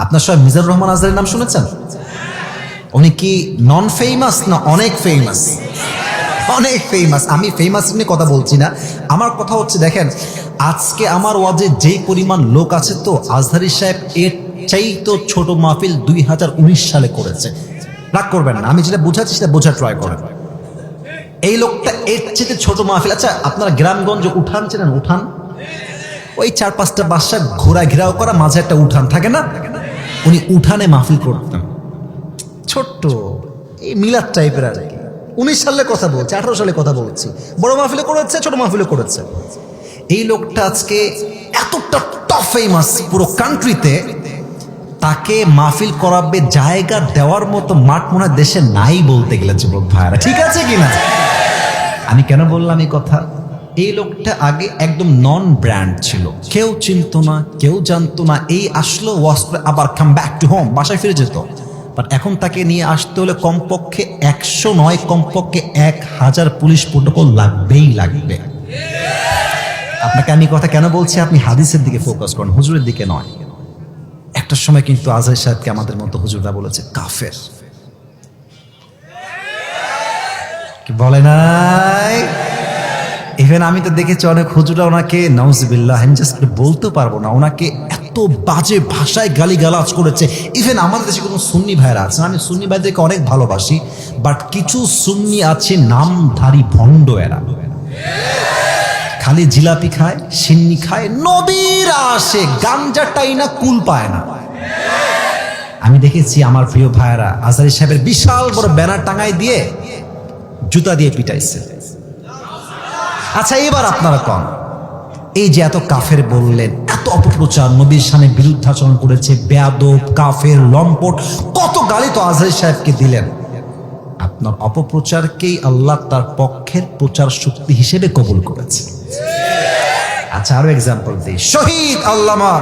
আপনার সব মিজানুর রহমান আজহারীর নাম শুনেছেন? উনি কি নন ফেমাস না অনেক ফেমাস? অনেক ফেমাস। আমি ফেমাস নিয়ে কথা বলছি না, আমার কথা হচ্ছে দেখেন আজকে আমার ওয়াজে যেই পরিমাণ লোক আছে, তো আজহারী সাহেব এর চাইতো ছোট মাহফিল 2019 সালে করেছে। রাগ করবেন না, আমি যেটা বুঝাচ্ছি সেটা বোঝার ট্রাই করেন। এই লোকটা এর চেয়ে ছোট মাহফিল, আচ্ছা আপনারা গ্রামগঞ্জ উঠান চেনেন? উঠান ওই 4-5টা বাসা ঘোরা ঘেরাও করা, মাঝে একটা উঠান থাকে না? উনি উঠানে মাহফিল করতেন, ছোট্ট এই মিলাদ টাইপের আর কি। 19 সালের কথা বলছি, 18 সালে কথা বলছি। বড় মাহফিলে করেছে, ছোট মাহফিলে করেছে। এই লোকটা আজকে এতটা টপ ফেমাস পুরো কান্ট্রিতে, তাকে মাহফিল করাবে জায়গা দেওয়ার মতো মাঠ মনে হয় দেশে নাই বলতে গেলে যুবক ভাইরা, ঠিক আছে কিনা? আমি কেন বললাম এই কথা? এই লোকটা আগে একদম নন ব্র্যান্ড ছিল, কেউ চিনতো না, কেউ জানতো না। এই আসলো ওয়াজ করে আবার কাম ব্যাক টু হোম, বাসায় ফিরে যেত। বাট এখন তাকে নিয়ে আসতে হলে কমপক্ষে 100 নয়, কমপক্ষে 1000 পুলিশ প্রোটোকল লাগবেই লাগবে। আপনাকে আমি কথা কেন বলছি? আপনি হাদিসের দিকে ফোকাস করুন, হুজুরের দিকে নয়। একটা সময় কিন্তু আজহারী সাহেবকে আমাদের মতো হুজুররা বলেছে কাফের, কি বলে নাই? ইভেন আমি তো দেখেছি অনেক হুজুরা ওনাকে নাউজুবিল্লাহ, আমি জাস্ট বলতে পারবো না, ওনাকে এত বাজে ভাষায় গালিগালাজ করেছে। ইভেন আমাদের দেশে কোনো সুন্নি ভাইরা আছেন, আমি সুন্নি ভাইদেরকে অনেক ভালোবাসি, বাট কিছু সুন্নি আছে নামধারী ভণ্ড, এরা খালি জিলাপি খায়, সিন্নি খায়, নবীর আসে গাঞ্জাটাই না কুল পায় না। আমি দেখেছি আমার প্রিয় ভাইয়েরা আজহারী সাহেবের বিশাল বড় ব্যানার টাঙাই দিয়ে জুতা দিয়ে পিটাইছে। আচ্ছা এবার আপনারা কন, এই যে এত কাফের বললেন, এত অপপ্রচার, নবীর সামনে বিরুদ্ধাচরণ করেছে, বেয়াদব, কাফের, লম্পট, কত গালি তো আজহারী সাহেবকে দিলেন। আপনার অপপ্রচারকেই আল্লাহ তার পক্ষের প্রচার শক্তি হিসেবে কবুল করেছে। আচ্ছা আরো এক্সাম্পল দিই, শহীদ আল্লামা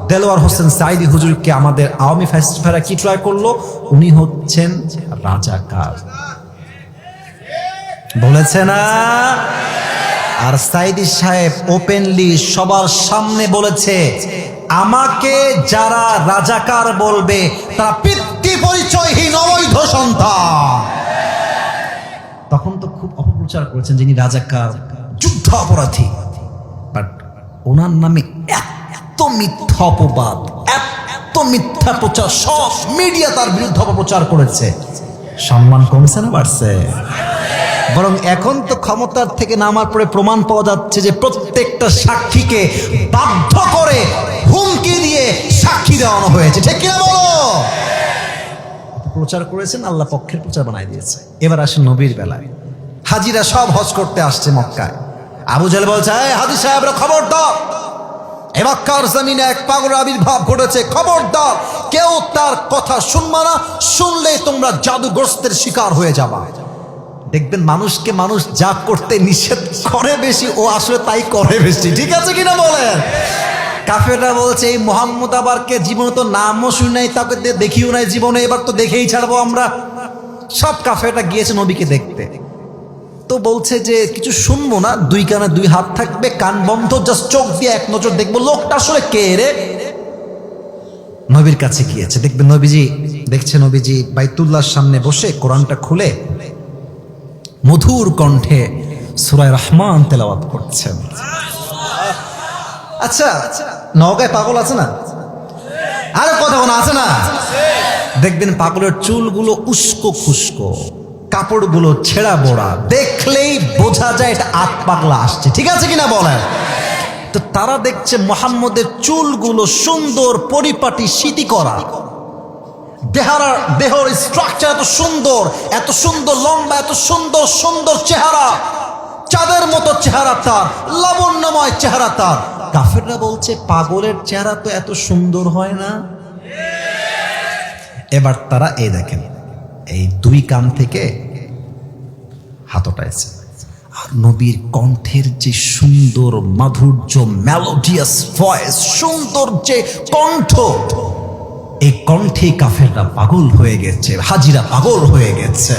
দেলোয়ার হোসেন সাইদি হুজুরকে আমাদের আওয়ামী ফ্যাসিস্টরা কি ট্রাই করলো? উনি হচ্ছেন রাজাকার, বলেছে না? আর সাইদি সাহেব ওপেনলি সবার সামনে বলেছে, আমাকে যারা রাজাকার বলবে তারা পিতৃ পরিচয়হীন অবৈধ সন্তান। তখন তো খুব অপপ্রচার করেছেন যিনি রাজাকার, যুদ্ধ অপরাধী। বাট ওনার নামে এত মিথ্যা অপবাদ, এত মিথ্যা প্রচার, সব মিডিয়া তার বিরুদ্ধে অপপ্রচার করেছে। সম্মান কমছে না বাড়ছে? বরং এখন তো ক্ষমতার থেকে নামার পরে প্রমাণ পাওয়া যাচ্ছে যে প্রত্যেকটা সাক্ষীকে বাধ্য করে হুমকি দিয়ে সাক্ষী দেওয়ানো হয়েছে, ঠিক কিনা বলো? প্রচার করেছেন, আল্লাহ পক্ষের প্রচার বানাই দিয়েছে। এবার আসেন নবীর বেলায়, হাজিরা সব হজ করতে আসছে মক্কায়। আবু জাহেল বলছে, হাজী সাহেবরা খবর দাও, এ মক্কার জমিনে এক পাগল আবির্ভাব ঘটেছে, খবরদার কেউ তার কথা শুনবা না, শুনলে তোমরা জাদুগ্রস্তের শিকার হয়ে যাবা। দেখবেন মানুষকে মানুষ যা করতে নিষেধ করে বেশি, ও আসলে তাই করে বেশি, ঠিক আছে কিনা বলেন? কাফেররা বলছে এই মুহাম্মদ আবারকে জীবনে তো নামও শুনি নাই, তাকে দেখিও নাই জীবনে, এবার তো দেখেই ছাড়বো আমরা। সব কাফেররা গিয়েছে নবীকে দেখতে, তো বলছে যে কিছু শুনবো না, 2 কানে 2 হাত থাকবে, কান বন্ধ, জাস্ট চোখ দিয়ে এক নজর দেখবো লোকটা আসলে কে রে। নবীর কাছে গিয়েছে, দেখবেন নবীজি দেখছে, নবীজি বাইতুল্লাহর সামনে বসে কোরআনটা খুলে মধুর কণ্ঠে সূরা রহমান তেলাওয়াত করছেন। আচ্ছা নওগাঁয় পাগল আছে না? আরে কথা কোনো আছে না? দেখবেন পাগলের চুলগুলো উস্কো খুস্কো, কাপড়গুলো ছেঁড়া বোড়া, দেখলেই বোঝা যায় এটা আত পাগলা আসছে, ঠিক আছে কিনা বলেন? তো তারা দেখছে মুহাম্মদের চুলগুলো সুন্দর পরিপাটি সিটি করা, দেহর স্ট্রাকচার এত সুন্দর লম্বা, এত সুন্দর সুন্দর চেহারা, চাঁদের মতো চেহারা তার, লাবণ্যময় চেহারা তার। কাফেররা বলছে পাগলের চেহারা তো এত সুন্দর হয় না। এবার তারা এই দেখেন, এই 2 কান থেকে হাত উঠাইছে, আর নবীর কণ্ঠের যে সুন্দর মাধুর্য, মেলোডিয়াস ভয়েস, সুন্দর যে কণ্ঠ, এই কণ্ঠে কাফেররা পাগল হয়ে গেছে, হাজিরা পাগল হয়ে গেছে।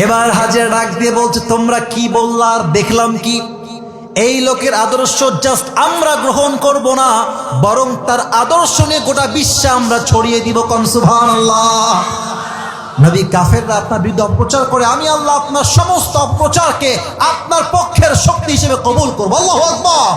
এবার হাজিরা ডাক দিয়ে বলছে, তোমরা কি বললা আর দেখলাম কি? এই লোকের আদর্শ জাস্ট আমরা গ্রহণ করব না, বরং তার আদর্শ নিয়ে গোটা বিশ্বে আমরা ছড়িয়ে দিব। কোন সুবহানাল্লাহ। নবী কাফেররা আপনার বিরুদ্ধে অপপ্রচার করে, আমি আল্লাহ আপনার সমস্ত অপপ্রচারকে আপনার পক্ষের শক্তি হিসেবে কবুল করবো। আল্লাহু আকবার।